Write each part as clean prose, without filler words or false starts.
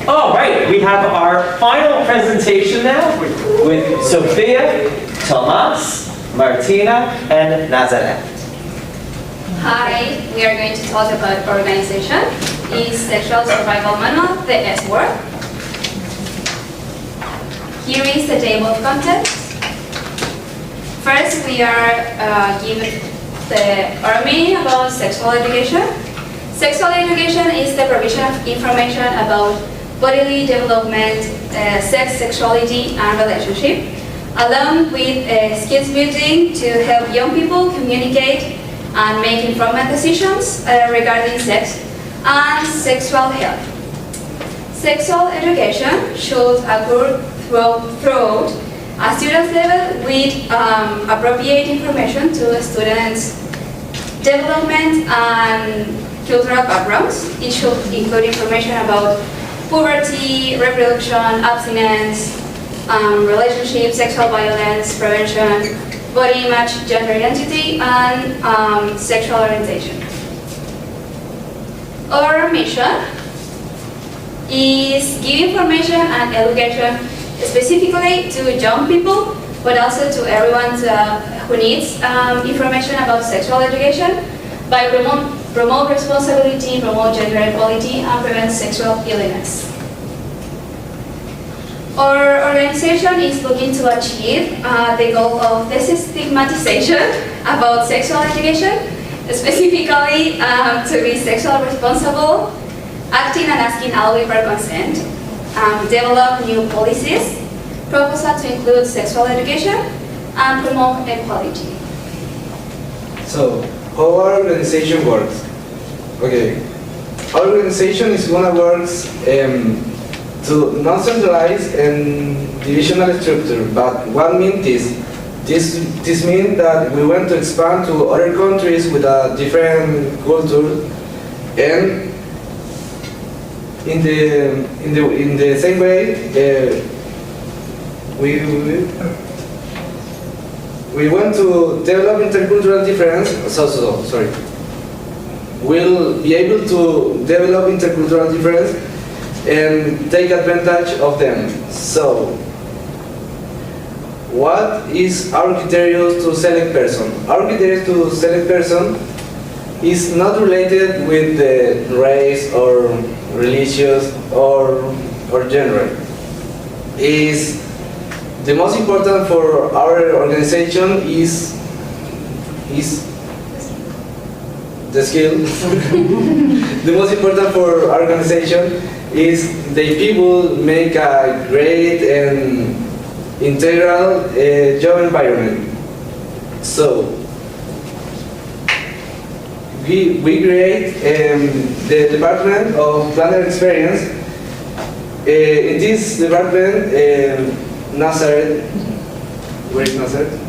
All right, we have our final presentation now with Sophia, Tomas, Martina, and Nazareth. Hi, we are going to talk about organization is Sexual Survival Manual, the S word. Here is the table of contents. First, we are given our meaning about sexual education. Sexual education is the provision of information about bodily development, sex, sexuality, and relationship, along with skills building to help young people communicate and make informed decisions regarding sex and sexual health. Sexual education should occur throughout a student's level with appropriate information to students' development and cultural backgrounds. It should include information about puberty, reproduction, abstinence, relationships, sexual violence, prevention, body image, gender identity, and sexual orientation. Our mission is give information and education specifically to young people, but also to everyone who needs information about sexual education by promote responsibility, promote gender equality, and prevent sexual illness. Our organization is looking to achieve the goal of destigmatization about sexual education, specifically to be sexually responsible, acting and asking only for consent, develop new policies, proposal to include sexual education, and promote equality. So, how our organization works? Okay, our organization is gonna work to not centralize and divisional structure, but what means this means that we want to expand to other countries with a different culture, and in the same way we want to develop intercultural difference. Sorry. We'll be able to develop intercultural difference and take advantage of them. So, what is our criteria to select person? Our criteria to select person is not related with the race or religious or gender. Is the most important for our organization is the skill. The most important for our organization is the people make a great and integral job environment. So we create the Department of Planner Experience. In this department, Nazareth, where is Nazareth?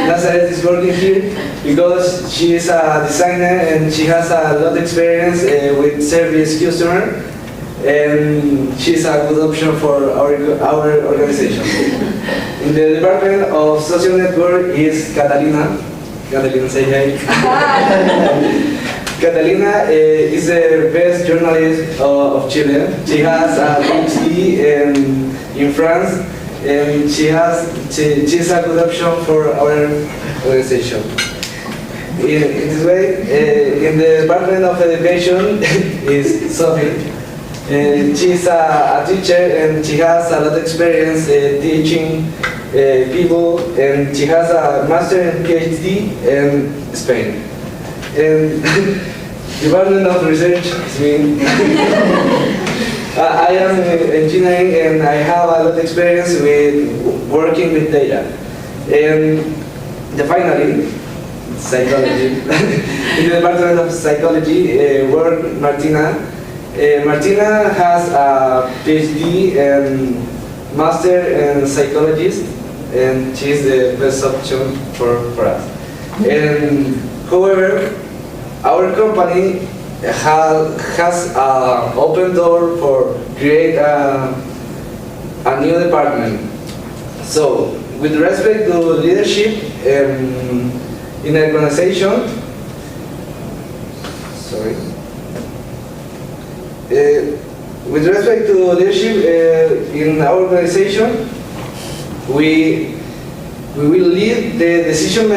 Nazareth is working here because she is a designer and she has a lot of experience with service customer, and she's a good option for our organization. In the Department of Social Network is Catalina. Catalina, say hi. Catalina is the best journalist of Chile. She has a PhD in France, and she's a good option for our organization. In this way, in the Department of Education is Sophie. She's a teacher and she has a lot of experience teaching people, and she has a master and PhD in Spain. And Department of Research is me. I am engineering and I have a lot of experience with working with data. And finally, psychology. In the Department of Psychology, work Martina. Martina has a PhD and master in psychologist, and she's the best option for us. And however, our company has an open door for create a new department. So, with respect to leadership in the organization, sorry. with respect to leadership in our organization, we will lead the decision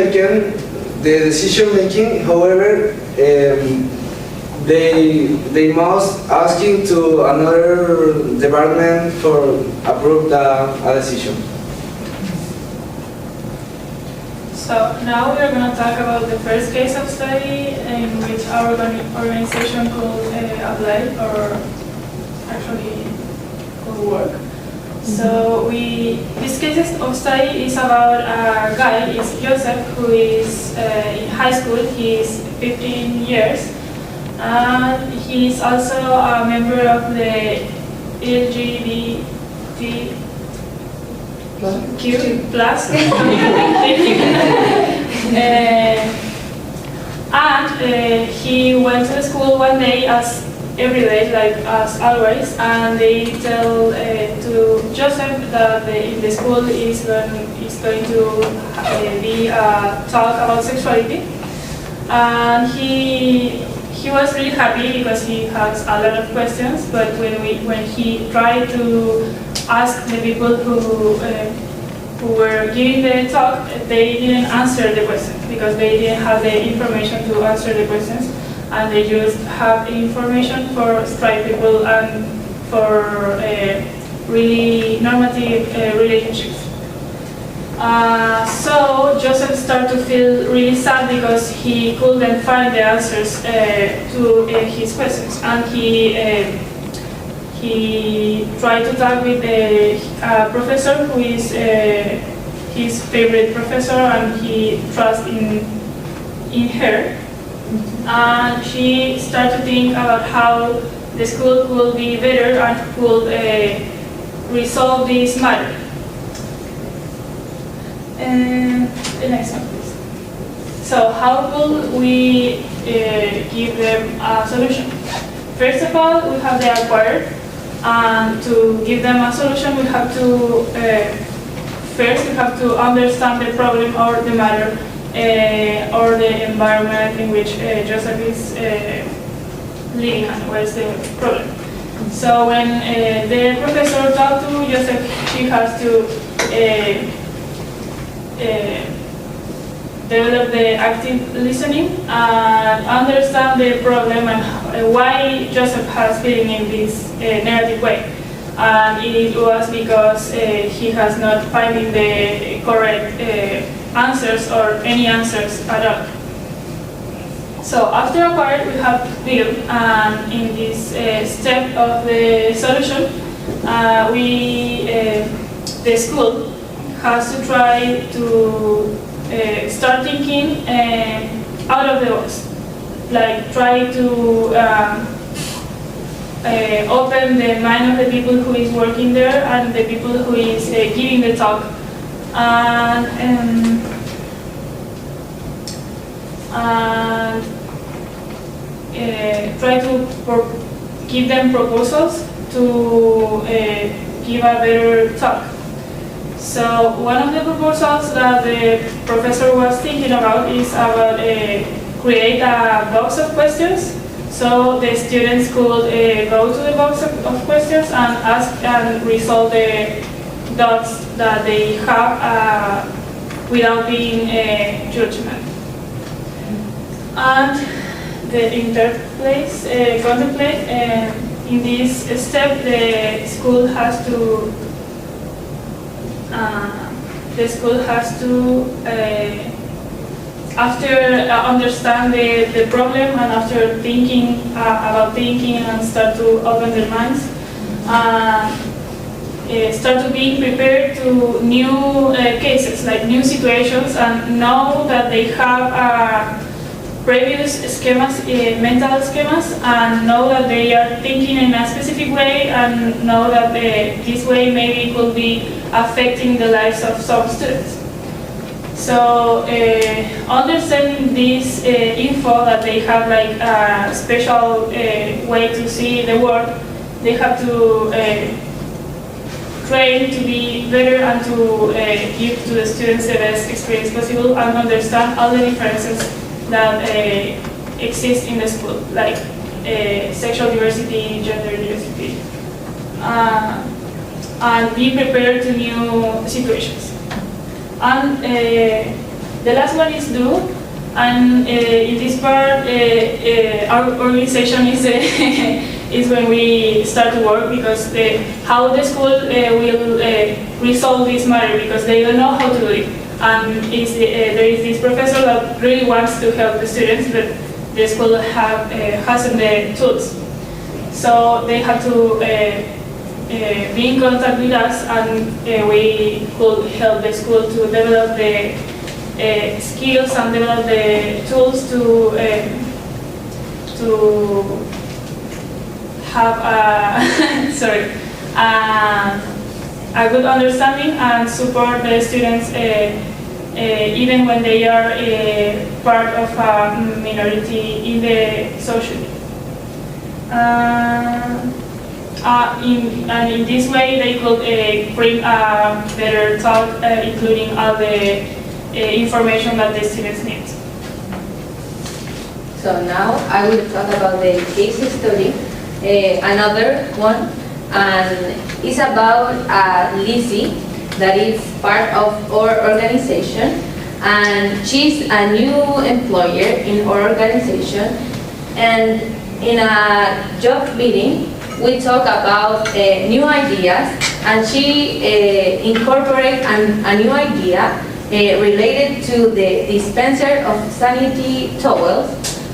making. However, they must asking to another department for approve a decision. So now we are going to talk about the first case of study in which our organization could apply or actually could work. So this case of study is about a guy, is Joseph, who is in high school. He is 15 years, and he is also a member of the LGBTQ plus community. And he went to school one day as every day, like as always, and they tell to Joseph that in the school is going to be a talk about sexuality, and he was really happy because he has a lot of questions. But when he tried to ask the people who were giving the talk, they didn't answer the questions because they didn't have the information to answer the questions. And they just have information for straight people and for really normative relationships. So Joseph started to feel really sad because he couldn't find the answers to his questions, and he tried to talk with a professor who is his favorite professor, and he trusts in her. And she started to think about how the school could be better and could resolve this matter. And the next one, please. So how could we give them a solution? First of all, we have the acquired, and to give them a solution, we have to first we have to understand the problem or the matter. Or the environment in which Joseph is living and what is the problem. So when the professor talked to Joseph, she has to develop the active listening and understand the problem and why Joseph has feeling in this negative way. And it was because he has not finding the correct answers or any answers at all. So after acquired, we have build, and in this step of the solution, the school has to try to start thinking out of the box, like try to open the mind of the people who is working there and the people who is giving the talk. And try to give them proposals to give a better talk. So one of the proposals that the professor was thinking about is about create a box of questions. So the students could go to the box of questions and ask and resolve the doubts that they have without being judgment. And the interplace, contemplate, in this step the school has to after understand the problem and after thinking about thinking and start to open their minds, start to be prepared to new cases, like new situations, and know that they have previous schemas, mental schemas, and know that they are thinking in a specific way, and know that this way maybe could be affecting the lives of some students. So understanding this info that they have like a special way to see the world, they have to train to be better and to give to the students the best experience possible and understand all the differences that exist in the school, like sexual diversity, gender diversity, and be prepared to new situations. And the last one is do. And in this part, our organization is is when we start to work, because how the school will resolve this matter, because they don't know how to do it. And there is this professor that really wants to help the students, but the school hasn't the tools. So they have to be in contact with us, and we could help the school to develop the skills and develop the tools to have a good understanding and support the students even when they are part of a minority in the society. And in this way, they could bring a better talk, including all the information that the students need. So now I will talk about the case study, another one, and it's about Lizzie that is part of our organization, and she's a new employer in our organization, and in a job meeting we talk about new ideas, and she incorporated a new idea related to the dispenser of sanitary towels.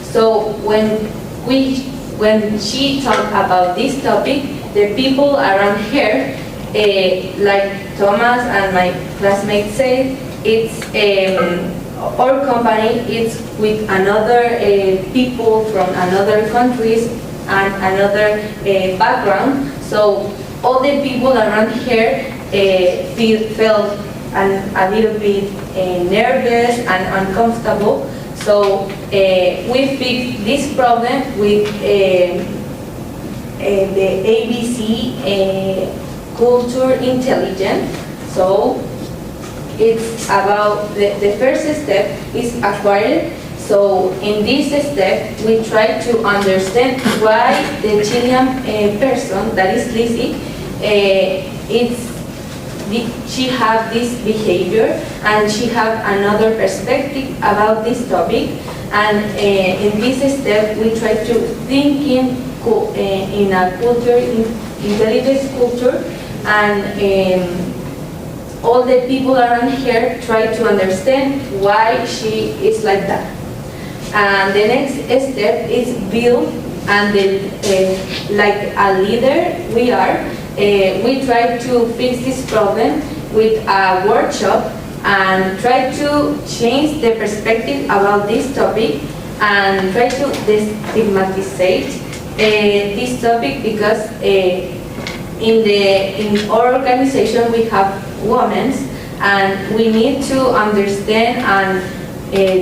So when she talked about this topic, the people around her, like Thomas and my classmates said, it's our company is with another people from another countries and another background. So all the people around here felt a little bit nervous and uncomfortable. So we fixed this problem with the ABC culture intelligence. So it's about the first step is acquired. So in this step, we try to understand why the Chilean person, that is Lizzie, she have this behavior, and she have another perspective about this topic. And in this step, we try to think in a culture, intelligence culture, and all the people around here try to understand why she is like that. And the next step is build, and like a leader we are, we try to fix this problem with a workshop and try to change the perspective about this topic and try to destigmatize this topic, because in our organization we have women, and we need to understand and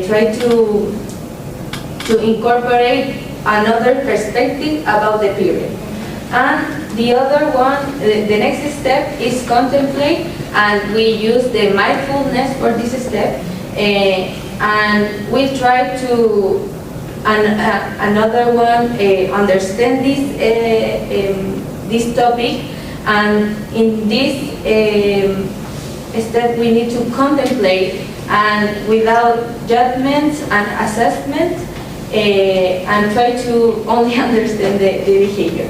try to incorporate another perspective about the period. And the other one, the next step is contemplate, and we use the mindfulness for this step, and we try to another one understand this topic, and in this step we need to contemplate and without judgments and assessment, and try to only understand the behavior.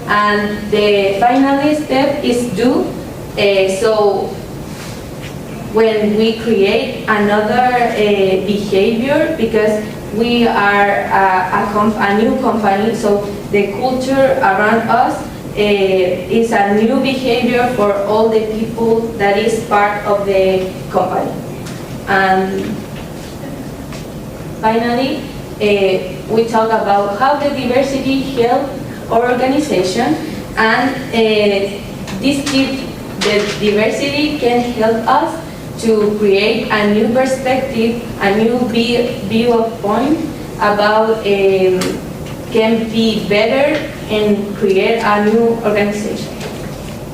And the final step is do. So when we create another behavior, because we are a new company, so the culture around us is a new behavior for all the people that is part of the company. And finally, we talk about how the diversity helps our organization, and the diversity can help us to create a new perspective, a new view of point about can be better and create a new organization.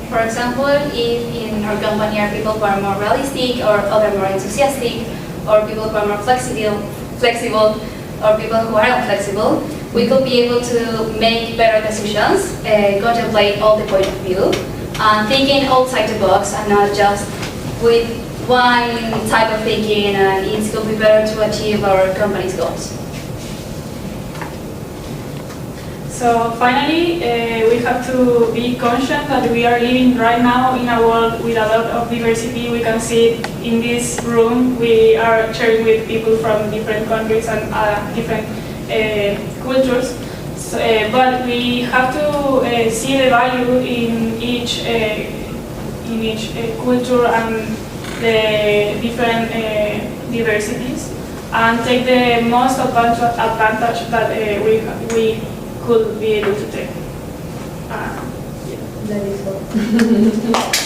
For example, if in our company are people who are more realistic, or other more enthusiastic, or people who are more flexible, or people who are inflexible, we could be able to make better decisions, contemplate all the point of view, and thinking outside the box and not just with one type of thinking, and it could be better to achieve our company's goals. So finally, we have to be conscious that we are living right now in a world with a lot of diversity. We can see it in this room. We are sharing with people from different countries and different cultures. So, but we have to see the value in each culture and the different diversities, and take the most advantage that we could be able to take. That is all.